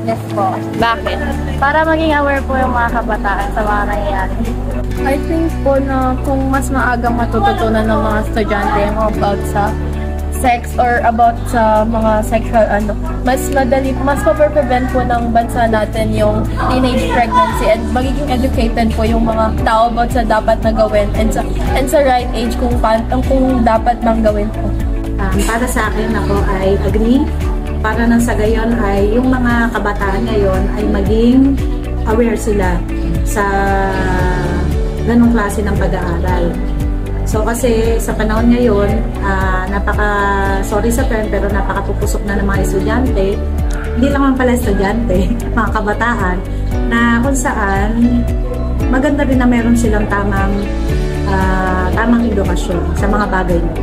awareness po. Bakit? Para maging aware po yung mga kabataan sa mga nangyayari. I think po na kung mas maagang matututunan ng mga estudyante yung about sa sex or about sa mga sexual mas madali, mas ma-prevent po ng bansa natin yung teenage pregnancy and magiging educated po yung mga tao about sa dapat na gawin and sa right age kung dapat bang gawin po. Para sa akin ako ay agree para nang sa gayon ay yung mga kabataan ngayon ay maging aware sila sa ganong klase ng pag-aaral. So kasi sa panahon ngayon, sorry sa term, pero napakapupusok na ng mga estudyante, hindi lang pala estudyante, mga kabataan, na kung saan maganda rin na meron silang tamang edukasyon sa mga bagay nito.